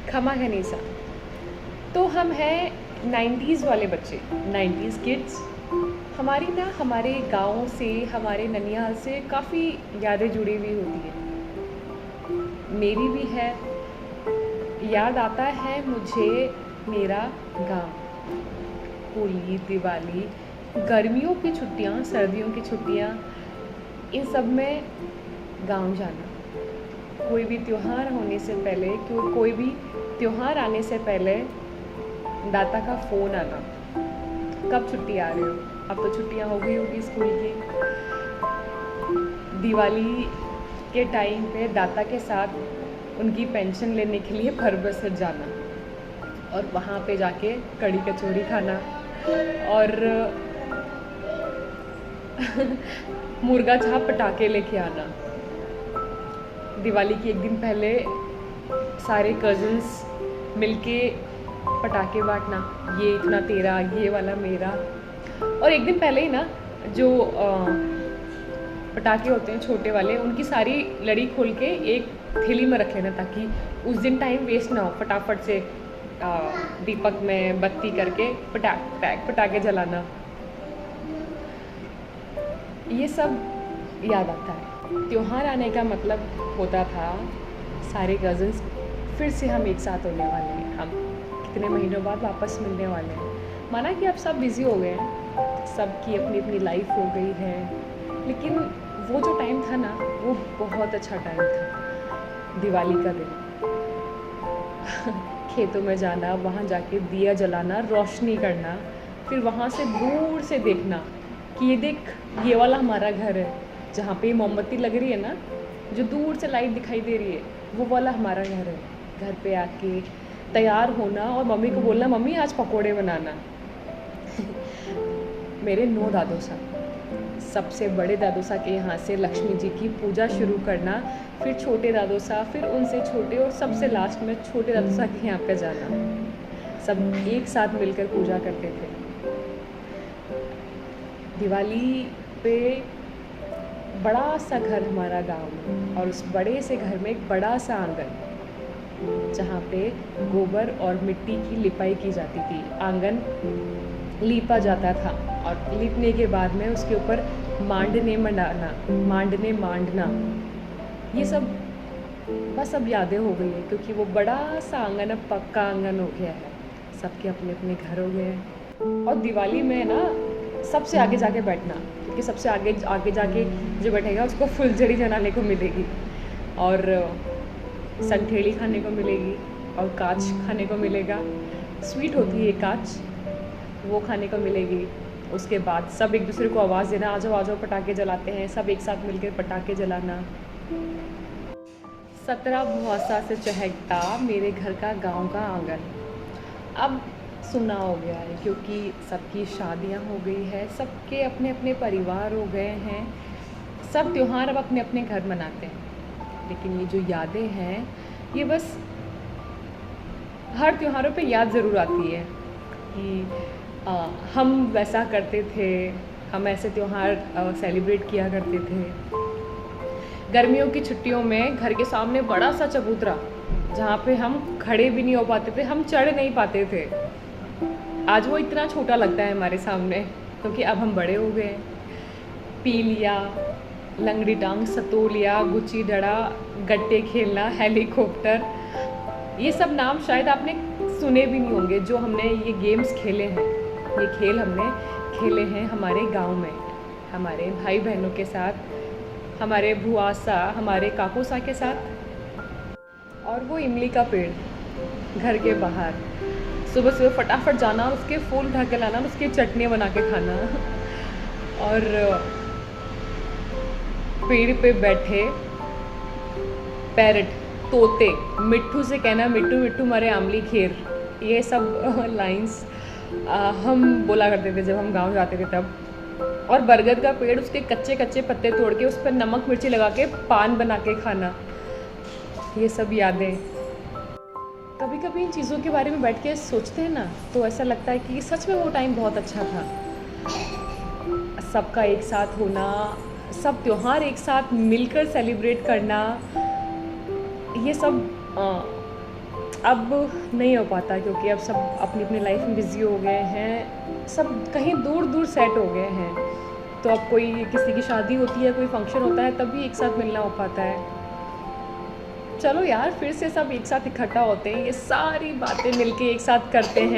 खमा गनीसा। तो हम हैं 90s वाले बच्चे, 90s किड्स। हमारे गाँव से, हमारे ननिहाल से काफ़ी यादें जुड़ी हुई होती हैं। मेरी भी है। याद आता है मुझे मेरा गाँव, होली, दिवाली, गर्मियों की छुट्टियाँ, सर्दियों की छुट्टियाँ, इन सब में गाँव जाना। कोई भी त्योहार होने से पहले, कोई भी त्योहार आने से पहले दाता का फ़ोन आना, कब छुट्टी आ रहे हो। अब तो छुट्टियां हो गई होगी स्कूल की। दिवाली के टाइम पे दाता के साथ उनकी पेंशन लेने के लिए फरबसर जाना और वहाँ पे जाके कड़ी कचौरी खाना और मुर्गा छाप पटाखे लेके आना। दिवाली के एक दिन पहले सारे कज़न्स मिलके पटाखे बांटना, ये इतना तेरा, ये वाला मेरा। और एक दिन पहले ही ना जो पटाखे होते हैं छोटे वाले, उनकी सारी लड़ी खोल के एक थैली में रख लेना ताकि उस दिन टाइम वेस्ट ना हो। फटाफट से दीपक में बत्ती करके पटाखे जलाना, ये सब याद आता है। त्योहार आने का मतलब होता था सारे कज़न्स फिर से हम एक साथ होने वाले हैं, हम कितने महीनों बाद वापस मिलने वाले हैं। माना कि अब सब बिज़ी हो गए हैं, सबकी अपनी अपनी लाइफ हो गई है, लेकिन वो जो टाइम था ना, वो बहुत अच्छा टाइम था। दिवाली का दिन खेतों में जाना, वहाँ जाके दिया जलाना, रोशनी करना, फिर वहाँ से दूर से देखना कि ये देख, ये वाला हमारा घर है, जहाँ पे मोमबत्ती लग रही है ना, जो दूर से लाइट दिखाई दे रही है, वो वाला हमारा घर है। घर पे आके तैयार होना और मम्मी को बोलना, मम्मी आज पकोड़े बनाना। मेरे 9 दादू साहब, सबसे बड़े दादू साहब के यहाँ से लक्ष्मी जी की पूजा शुरू करना, फिर छोटे दादू साहब, फिर उनसे छोटे और सबसे लास्ट में छोटे दादू साहब के यहाँ पे जाना। सब एक साथ मिलकर पूजा करते थे। दिवाली पे बड़ा सा घर हमारा गांव में, और उस बड़े से घर में एक बड़ा सा आंगन, जहाँ पे गोबर और मिट्टी की लिपाई की जाती थी। आंगन लीपा जाता था और लीपने के बाद में उसके ऊपर मांडने मांडना, ये सब बस अब यादें हो गई है, क्योंकि वो बड़ा सा आंगन अब पक्का आंगन हो गया है, सबके अपने अपने घर हो गए हैं। और दिवाली में ना सबसे आगे जाके बैठना, क्योंकि सबसे आगे जाके जो बैठेगा उसको फुलझड़ी जलाने को मिलेगी, और संठेली खाने को मिलेगी, और कांच खाने को मिलेगा। स्वीट होती है कांच, वो खाने को मिलेगी। उसके बाद सब एक दूसरे को आवाज़ देना, आ जाओ पटाखे जलाते हैं, सब एक साथ मिलकर पटाखे जलाना। 17 भुआसा से चहकता मेरे घर का गांव का आंगन अब सुना हो गया है, क्योंकि सबकी शादियां हो गई है, सबके अपने अपने परिवार हो गए हैं, सब त्योहार अब अपने अपने घर मनाते हैं। लेकिन ये जो यादें हैं, ये बस हर त्योहारों पे याद ज़रूर आती है कि हम वैसा करते थे, हम ऐसे त्यौहार सेलिब्रेट किया करते थे। गर्मियों की छुट्टियों में घर के सामने बड़ा सा चबूतरा, जहाँ पे हम खड़े भी नहीं हो पाते थे, हम चढ़ नहीं पाते थे। आज वो इतना छोटा लगता है हमारे सामने, क्योंकि अब हम बड़े हो गए। पीलिया, लंगड़ी टांग, सतोलिया, गुच्ची डड़ा, गट्टे खेलना, हेलीकॉप्टर, ये सब नाम शायद आपने सुने भी नहीं होंगे। जो हमने ये गेम्स खेले हैं, ये खेल हमने खेले हैं हमारे गांव में, हमारे भाई बहनों के साथ, हमारे भुआसा, हमारे काकोसा के साथ। और वो इमली का पेड़ घर के बाहर, सुबह सुबह फटाफट जाना और उसके फूल उठा के लाना और उसकी चटनी बना के खाना। और पेड़ पे बैठे पैरट, तोते, मिट्ठू से कहना, मिट्टू मिट्टू मारे आमली खीर, ये सब लाइंस हम बोला करते थे जब हम गांव जाते थे तब। और बरगद का पेड़, उसके कच्चे कच्चे पत्ते तोड़ के उस पर नमक मिर्ची लगा के पान बना के खाना, ये सब यादें। कभी कभी इन चीज़ों के बारे में बैठ के सोचते हैं ना, तो ऐसा लगता है कि सच में वो टाइम बहुत अच्छा था। सबका एक साथ होना, सब त्योहार एक साथ मिलकर सेलिब्रेट करना, ये सब अब नहीं हो पाता क्योंकि अब सब अपनी अपनी लाइफ में बिज़ी हो गए हैं, सब कहीं दूर दूर सेट हो गए हैं। तो अब कोई किसी की शादी होती है, कोई फंक्शन होता है, तभी एक साथ मिलना हो पाता है। चलो यार, फिर से सब एक साथ इकट्ठा होते हैं, ये सारी बातें मिलके एक साथ करते हैं।